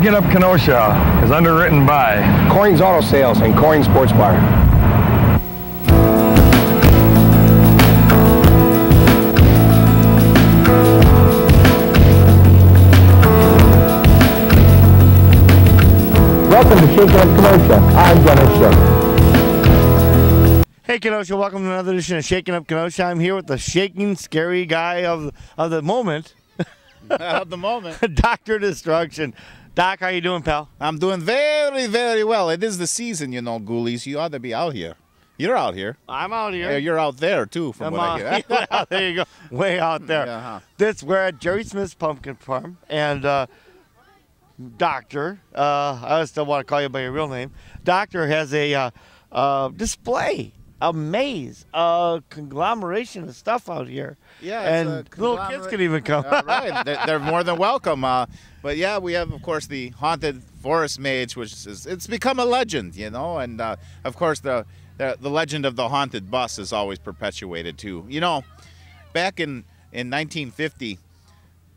Shaking Up Kenosha is underwritten by Coins Auto Sales and Coin Sports Bar. Welcome to Shaking Up Kenosha. I'm Dennis Shook. Hey Kenosha, welcome to another edition of Shaking Up Kenosha. I'm here with the shaking, scary guy of the moment. Of the moment. Dr. Destruction. Doc, how you doing, pal? I'm doing very, very well. It is the season, you know, ghoulies. You ought to be out here. You're out here. I'm out here. Yeah, you're out there, too, from what I hear. There you go. Way out there. Yeah, We're at Jerry Smith's Pumpkin Farm, and Doctor, I still want to call you by your real name, Doctor has a display, a maze, a conglomeration of stuff out here. Yeah, and little kids can even come. Right, they're more than welcome. But yeah, we have, of course, the haunted forest mage, which it's become a legend, you know, and of course the legend of the haunted bus is always perpetuated too. You know, back in 1950,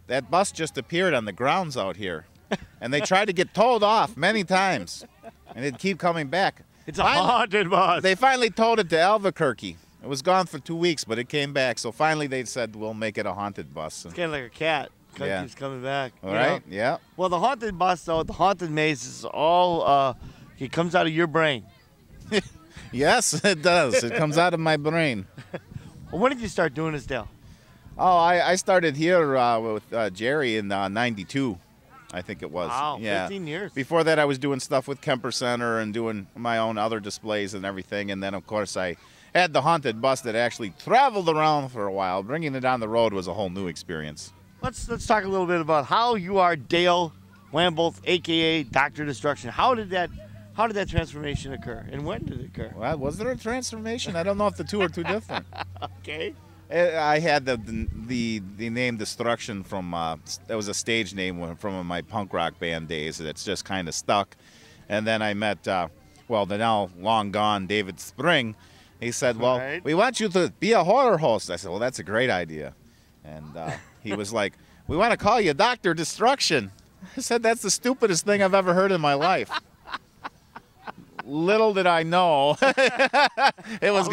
that bus just appeared on the grounds out here, and they tried to get towed off many times, and it'd keep coming back. It's a haunted bus. They finally towed it to Albuquerque. It was gone for 2 weeks, but it came back. So finally they said, we'll make it a haunted bus. It's kind of like a cat. Yeah. Keeps coming back. All right, yeah. Well, the haunted bus, though, the haunted maze is all, it comes out of your brain. Yes, it does. It comes out of my brain. Well, when did you start doing this, Dale? Oh, I started here with Jerry in 92, I think it was. Wow, yeah. 15 years. Before that, I was doing stuff with Kemper Center and doing my own other displays and everything. And then, of course, I had the haunted bus that actually traveled around for a while. Bringing it on the road was a whole new experience. Let's talk a little bit about how you are Dale Wamboth, a.k.a. Dr. Destruction. How did that transformation occur, and when did it occur? Well, was there a transformation? I don't know if the two are too different. Okay. I had the name Destruction from that was a stage name from my punk rock band days. That's just kind of stuck. And then I met the now long gone David Spring. He said, "Well, right. We want you to be a horror host." I said, "Well, that's a great idea." And he was like, "We want to call you Dr. Destruction." I said, "That's the stupidest thing I've ever heard in my life." Little did I know, it was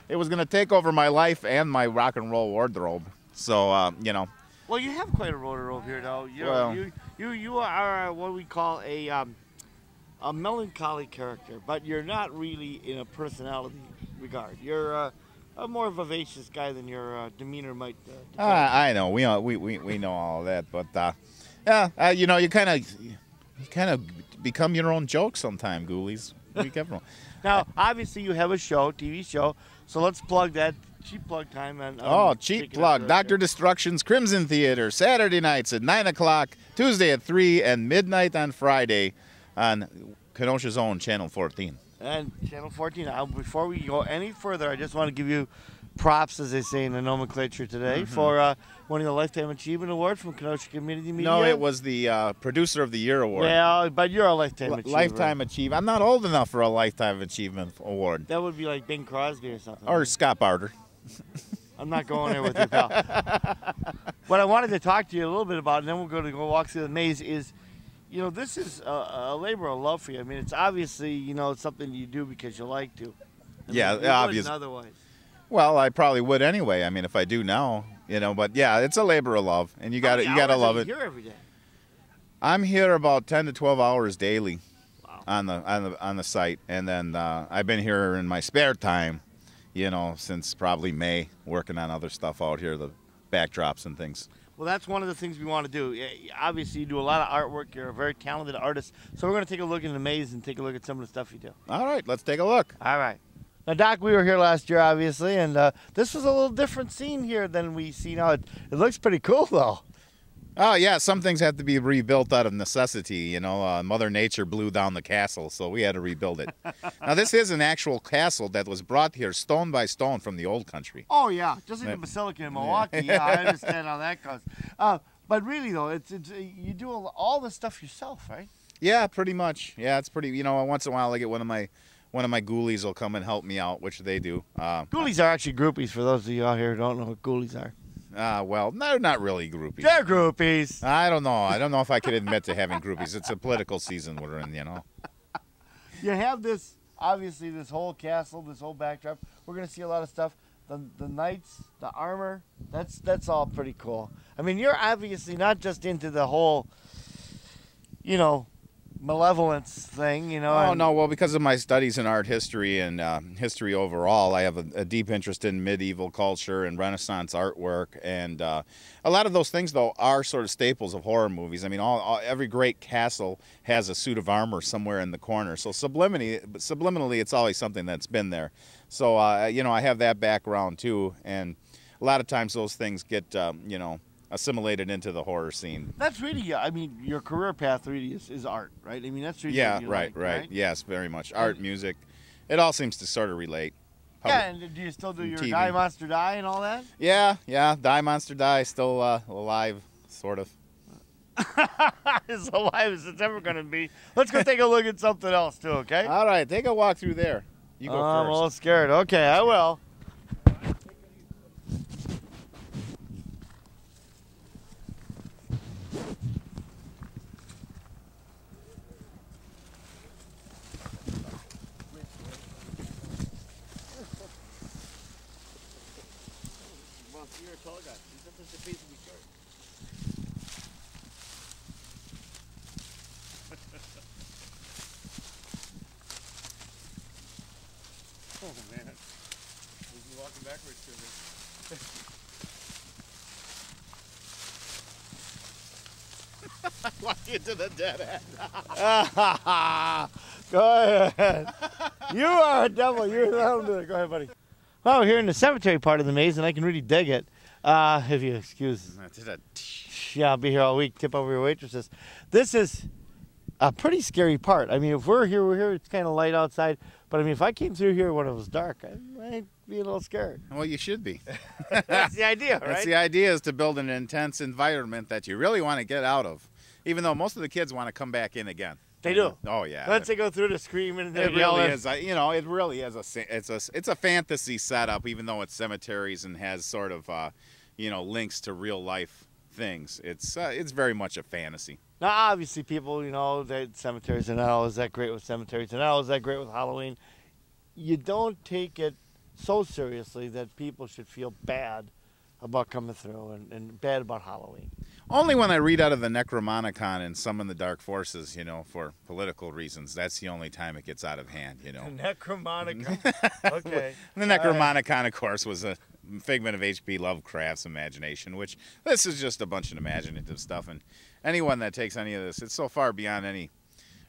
it was gonna take over my life and my rock and roll wardrobe. So you know. Well, you have quite a wardrobe here, though. You are what we call a melancholy character, but you're not really in a personality regard. You're a more vivacious guy than your demeanor might. I know we know all of that, but yeah, you know, you kind of become your own joke sometime, ghoulies. Be careful. Now, obviously, you have a show, TV show, so let's plug that. Cheap plug time. Cheap plug. Dr. Destruction's Crimson Theater, Saturday nights at 9 o'clock, Tuesday at 3, and midnight on Friday on Kenosha's own Channel 14. And Channel 14. Before we go any further, I just want to give you props, as they say in the nomenclature today, for winning the Lifetime Achievement Award from Kenosha Community Media. No, it was the Producer of the Year Award. Yeah, but you're a Lifetime Achiever. Lifetime Achievement. I'm not old enough for a Lifetime Achievement Award. That would be like Bing Crosby or something. Or Scott Barter. I'm not going there with you, pal. What I wanted to talk to you a little bit about, and then we're going to go walk through the maze, is, you know, this is a labor of love for you. I mean, it's obviously, you know, it's something you do because you like to. Obviously. Otherwise. Well, I probably would anyway. I mean, if I do now, you know. But yeah, it's a labor of love, and you got to love it. Here every day? I'm here about 10 to 12 hours daily. Wow. on the site, and then I've been here in my spare time, you know, since probably May, working on other stuff out here, the backdrops and things. Well, that's one of the things we want to do. Obviously, you do a lot of artwork. You're a very talented artist. So we're going to take a look in the maze and take a look at some of the stuff you do. All right, let's take a look. All right. Now, Doc, we were here last year, obviously, and this was a little different scene here than we see now. It looks pretty cool, though. Oh, yeah, some things have to be rebuilt out of necessity, you know. Mother Nature blew down the castle, so we had to rebuild it. Now, this is an actual castle that was brought here stone by stone from the old country. Oh, yeah, just like the Basilica in Milwaukee. Yeah, I understand how that goes. But really, though, it's you do all the stuff yourself, right? Yeah, pretty much. Yeah, it's pretty, you know, once in a while I get one of my ghoulies will come and help me out, which they do. Ghoulies are actually groupies, for those of you out here who don't know what ghoulies are. Well, they're not really groupies. They're groupies. I don't know. I don't know if I could admit to having groupies. It's a political season we're in, you know. You have this, obviously, this whole castle, this whole backdrop. We're going to see a lot of stuff. The knights, the armor, that's all pretty cool. I mean, you're obviously not just into the whole, malevolence thing, Oh, no, well, because of my studies in art history and history overall, I have a deep interest in medieval culture and Renaissance artwork. And a lot of those things, though, are sort of staples of horror movies. I mean, every great castle has a suit of armor somewhere in the corner. So subliminally, it's always something that's been there. So, I have that background, too. And a lot of times those things get, assimilated into the horror scene. That's really, your career path really is art, right? I mean, that's really yeah, what you right. right? Yes, very much. Art, music, it all seems to sort of relate. Yeah, and do you still do your TV. Die Monster Die and all that? Yeah, Die Monster Die, still alive, sort of. As alive as it's ever going to be. Let's go take a look at something else, too, okay? All right, take a walk through there. You go first. I'm a little scared. Okay, I will. You're a tall guy. He's not supposed to be short. Oh man, he's walking backwards to me. Walk into the dead end. Go ahead. You are a devil. You're allowed to do it. Go ahead, buddy. Well, we're here in the cemetery part of the maze, and I can really dig it. If you excuse. Yeah, I'll be here all week. Tip over your waitresses. This is a pretty scary part. I mean, if we're here. It's kind of light outside. But, I mean, if I came through here when it was dark, I might be a little scared. Well, you should be. That's the idea, right? That's the idea, is to build an intense environment that you really want to get out of, even though most of the kids want to come back in again. They do. Oh yeah. Once they go through the screaming and it really is. It really is it's a fantasy setup, even though it's cemeteries and has sort of links to real life things. It's very much a fantasy. Now, obviously, people, that cemeteries are not always that great with cemeteries. They're not always that great with Halloween. You don't take it so seriously that people should feel bad about coming through and bad about Halloween. Only when I read out of the Necromonicon and summon the dark forces, for political reasons. That's the only time it gets out of hand, The Necromonicon. Okay. The Necromonicon, of course, was a figment of H.P. Lovecraft's imagination, which this is just a bunch of imaginative stuff. And anyone that takes any of this, it's so far beyond any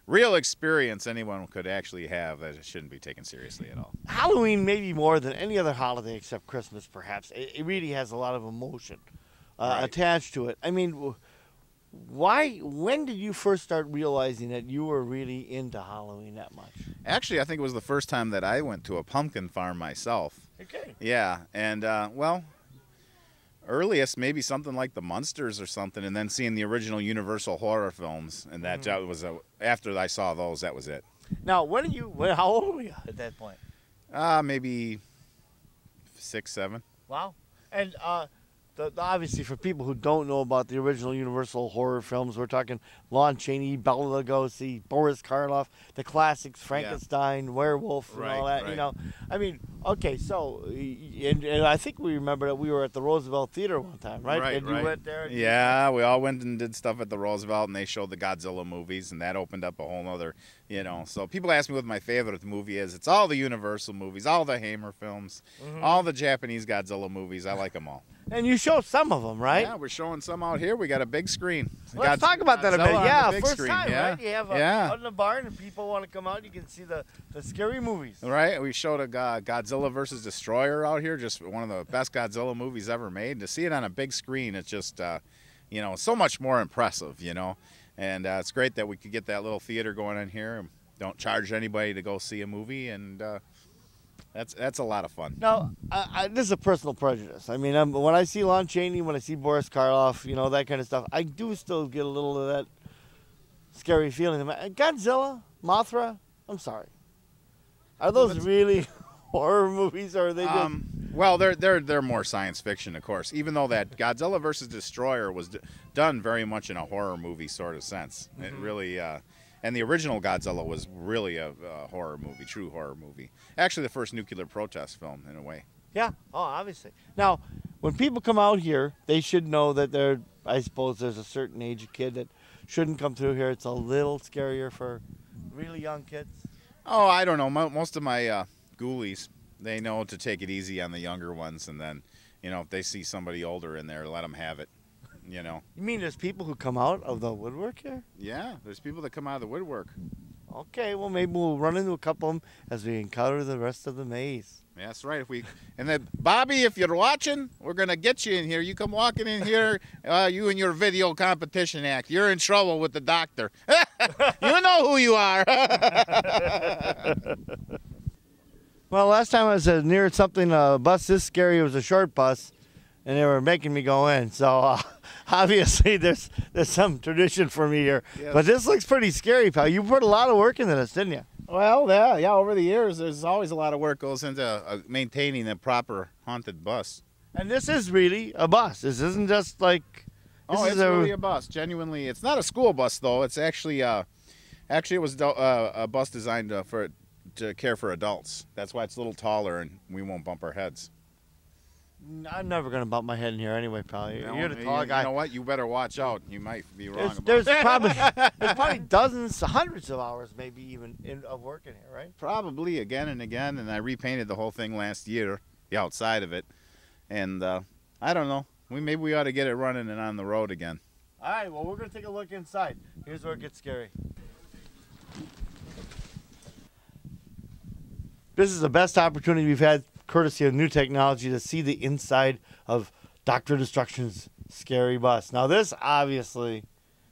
real experience anyone could actually have that it shouldn't be taken seriously at all. Halloween, maybe more than any other holiday except Christmas, perhaps. It really has a lot of emotion attached to it. I mean, when did you first start realizing that you were really into Halloween that much? Actually, I think it was the first time that I went to a pumpkin farm myself. Okay. Yeah, and, earliest maybe something like the Munsters or something, and then seeing the original Universal horror films, and that was after I saw those, that was it. Now, how old were you at that point? Maybe 6, 7. Wow. And obviously, for people who don't know about the original Universal horror films, we're talking Lon Chaney, Bela Lugosi, Boris Karloff, the classics, Frankenstein, Werewolf, and all that. Right. I mean, okay, so and I think we remember that we were at the Roosevelt Theater one time, right? Right, and you went there. Yeah, we all went and did stuff at the Roosevelt, and they showed the Godzilla movies, and that opened up a whole other, So people ask me what my favorite movie is. It's all the Universal movies, all the Hammer films, all the Japanese Godzilla movies. I like them all. And you show some of them, right? Yeah, we're showing some out here. We got a big screen. Let's talk about that a bit. Yeah, first screen. time, yeah. right? You have out in the barn, and people want to come out. You can see the scary movies. Right. We showed a Godzilla versus Destroyer out here, just one of the best Godzilla movies ever made. To see it on a big screen, it's just, so much more impressive, And it's great that we could get that little theater going in here. And don't charge anybody to go see a movie, and that's a lot of fun. Now, this is a personal prejudice. I mean, when I see Lon Chaney, when I see Boris Karloff, that kind of stuff, I do still get a little of that scary feeling. Godzilla, Mothra, I'm sorry. Are those really horror movies, or are they just... Well, they're more science fiction, of course. Even though that Godzilla versus Destroyer was done very much in a horror movie sort of sense. It really, and the original Godzilla was really a horror movie, true horror movie. Actually, the first nuclear protest film in a way. Yeah. Oh, obviously. Now, when people come out here, they should know that I suppose there's a certain age of kid that shouldn't come through here. It's a little scarier for really young kids. Oh, I don't know. Most of my ghoulies, they know to take it easy on the younger ones, and then, if they see somebody older in there, let them have it. You mean there's people who come out of the woodwork here? Yeah, there's people that come out of the woodwork. Okay, well maybe we'll run into a couple of them as we encounter the rest of the maze. Yeah, that's right. And then Bobby, if you're watching, we're gonna get you in here. You come walking in here, you and your video competition act. You're in trouble with the doctor. You know who you are. Well, last time I was near something, a bus this scary, it was a short bus, and they were making me go in. So obviously there's some tradition for me here. Yes. But this looks pretty scary, pal. You put a lot of work into this, didn't you? Well, yeah. Over the years, there's always a lot of work goes into maintaining a proper haunted bus. And this is really a bus. This isn't just like. It's really a bus. Genuinely, it's not a school bus though. It's actually it was a bus designed to care for adults. That's why it's a little taller and we won't bump our heads. I'm never going to bump my head in here anyway, pal. You're the tall guy. You know what? You better watch out. You might be wrong there's probably dozens, hundreds of hours maybe even of work in here, right? Probably again and again. And I repainted the whole thing last year, the outside of it. And I don't know. Maybe we ought to get it running and on the road again. All right, well, we're going to take a look inside. Here's where it gets scary. This is the best opportunity we've had, courtesy of new technology, to see the inside of Dr. Destruction's scary bus. Now, this obviously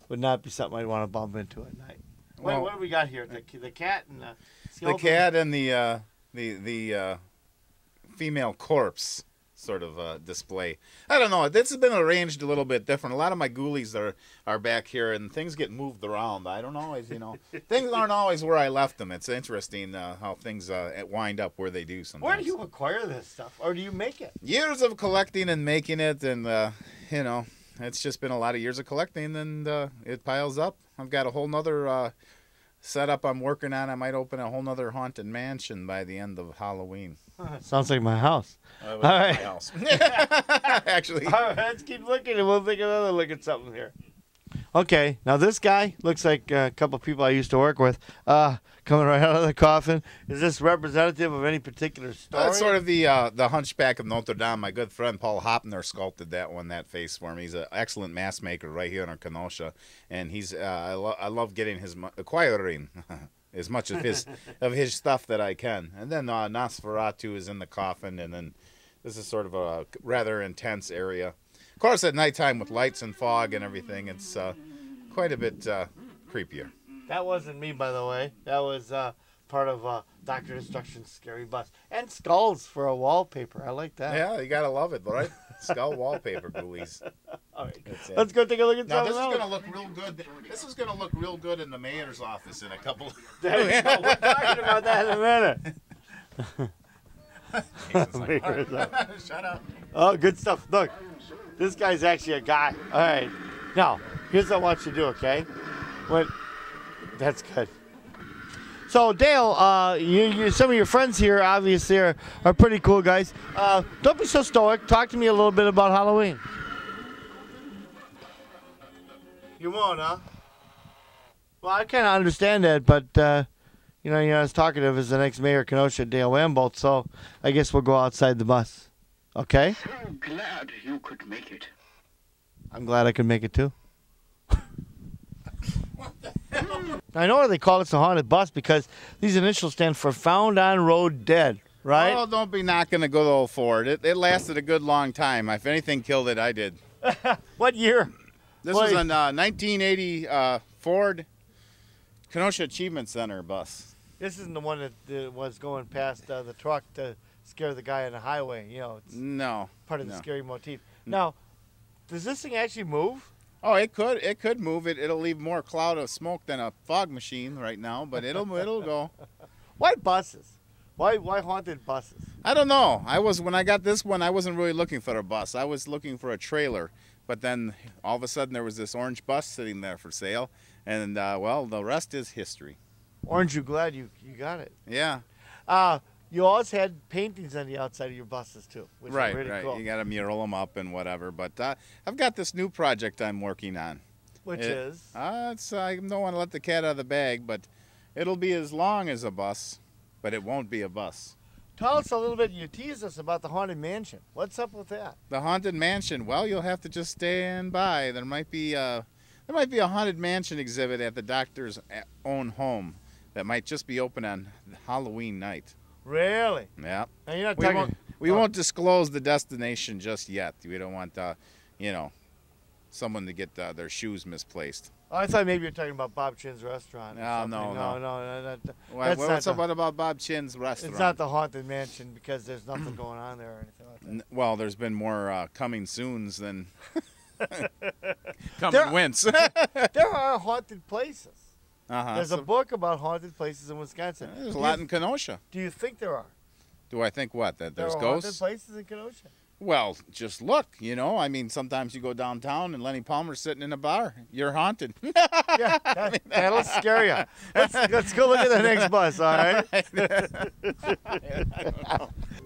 would not be something I'd want to bump into at night. Well, what do we got here? The cat and the skeleton? The cat and the female corpse sort of display. I don't know. This has been arranged a little bit different. A lot of my ghoulies are back here, and things get moved around. I don't always, things aren't always where I left them. It's interesting how things wind up where they do sometimes. Where do you acquire this stuff, or do you make it? Years of collecting and making it, and it's just been a lot of years of collecting, and it piles up. I've got a whole nother setup I'm working on. I might open a whole nother haunted mansion by the end of Halloween. Sounds like my house. All right. My house. Actually. All right, let's keep looking and we'll take another look at something here. Okay, now this guy looks like a couple of people I used to work with coming right out of the coffin. Is this representative of any particular story? That's sort of the Hunchback of Notre Dame. My good friend Paul Hopner sculpted that face for me. He's an excellent mask maker right here in Kenosha, and he's I love getting acquiring as much of his stuff that I can. And then Nosferatu is in the coffin, and then this is sort of a rather intense area. Of course, at nighttime with lights and fog and everything, it's quite a bit creepier. That wasn't me, by the way. That was part of Dr. Destruction's scary bus. And skulls for a wallpaper. I like that. Yeah, you gotta love it, right? Skull wallpaper, ghoulies. All right, let's go take a look at now, something else. This is gonna look real good. This is gonna look real good in the mayor's office in a couple. We're talking about that in a minute. Shut up. Oh, good stuff. Look, this guy's actually a guy. All right. Now, here's what I want you to do, okay? That's good. So, Dale, some of your friends here obviously are pretty cool guys. Don't be so stoic. Talk to me a little bit about Halloween. You won't, huh? Well, I kind of understand that, but, you're not as talkative as the next mayor of Kenosha, Dale Wambolt, so I guess we'll go outside the bus. Okay? So glad you could make it. I'm glad I could make it, too. I know why they call this a haunted bus, because these initials stand for Found on Road Dead, right? Oh, don't be knocking a good old Ford. It lasted a good long time. If anything killed it, I did. What year? This was a 1980 Ford Kenosha Achievement Center bus. This isn't the one that was going past the truck to scare the guy on the highway. It's no, part of the scary motif. Now, does this thing actually move? Oh, it could. It could move. It'll leave more cloud of smoke than a fog machine right now, but it'll go. Why buses? Why haunted buses? I don't know. When I got this one, I wasn't really looking for a bus. I was looking for a trailer. But then all of a sudden there was this orange bus sitting there for sale, and well, the rest is history. Aren't you glad you got it? Yeah. You always had paintings on the outside of your buses too, which Right, is really right. cool. You got to mural them up and whatever. But I've got this new project I'm working on. Which is? I don't want to let the cat out of the bag, but it'll be as long as a bus, but it won't be a bus. Tell us a little bit. You teased us about the Haunted Mansion. What's up with that? The Haunted Mansion. Well, you'll have to just stand by. There might be a Haunted Mansion exhibit at the doctor's own home that might just be open on Halloween night. Really? Yeah. And you're not talking. We won't disclose the destination just yet. We don't want, someone to get their shoes misplaced. Oh, I thought maybe you're talking about Bob Chin's restaurant. No. What about Bob Chin's restaurant? It's not the Haunted Mansion because there's nothing going on there or anything like that. Well, there's been more coming soons than coming wins. There are haunted places. There's a So book about haunted places in Wisconsin. there's a lot in Kenosha. Do you think there are? Do I think what? That there's there are ghosts? haunted places in Kenosha? Well, just look, I mean, sometimes you go downtown and Lenny Palmer's sitting in a bar. You're haunted. Yeah, that'll scare you. Let's go look at the next bus, all right?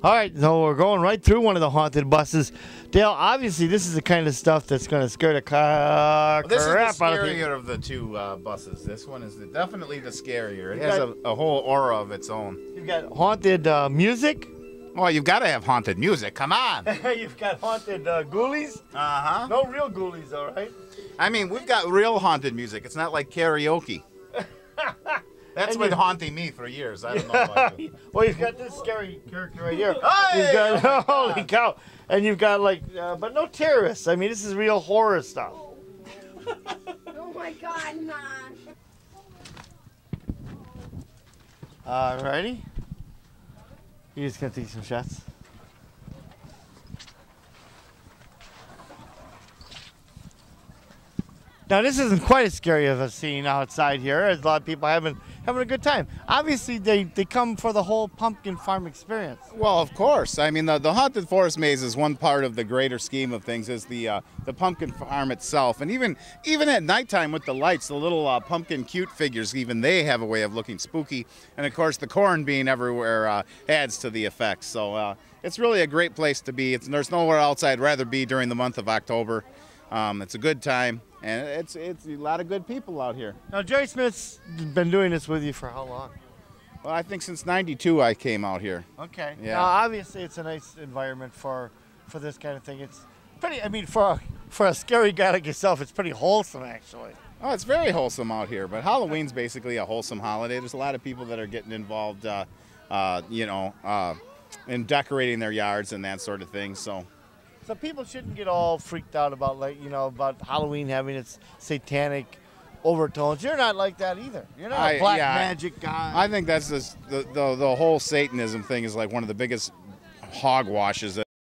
All right, so we're going right through one of the haunted buses. Dale, obviously this is the kind of stuff that's going to scare the crap This is the out of you. scarier of the two buses. This one is definitely the scarier. It has a whole aura of its own. You've got haunted music. Well, you've got to have haunted music. Come on. You've got haunted ghoulies. Uh-huh. No real ghoulies, all right? I mean, we've got real haunted music. It's not like karaoke. That's been haunting me for years. I don't know about you. Well, you've got this scary character right here. Hey! You've got, holy cow. And you've got, but no terrorists. I mean, this is real horror stuff. Oh my God, Mom. Ready? You're just going to take some shots? Now, this isn't quite as scary of a scene outside here, as a lot of people having a good time. Obviously, they come for the whole pumpkin farm experience. Well, of course. I mean, the Haunted Forest Maze is one part of the greater scheme of things, is the pumpkin farm itself. And even at nighttime with the lights, the little pumpkin cute figures, even they have a way of looking spooky. And, of course, the corn being everywhere adds to the effect. So it's really a great place to be. There's nowhere else I'd rather be during the month of October. It's a good time. And it's a lot of good people out here. Now, Jerry Smith's been doing this with you for how long? Well, I think since '92 I came out here. Okay. Yeah. Now, obviously, it's a nice environment for this kind of thing. It's pretty, I mean, for a scary guy like yourself, it's pretty wholesome, actually. Oh, it's very wholesome out here. But Halloween's basically a wholesome holiday. There's a lot of people that are getting involved, in decorating their yards and that sort of thing. So people shouldn't get all freaked out about about Halloween having its satanic overtones. You're not like that either. You're not a black magic guy. I think that's just the whole Satanism thing is like one of the biggest hogwashes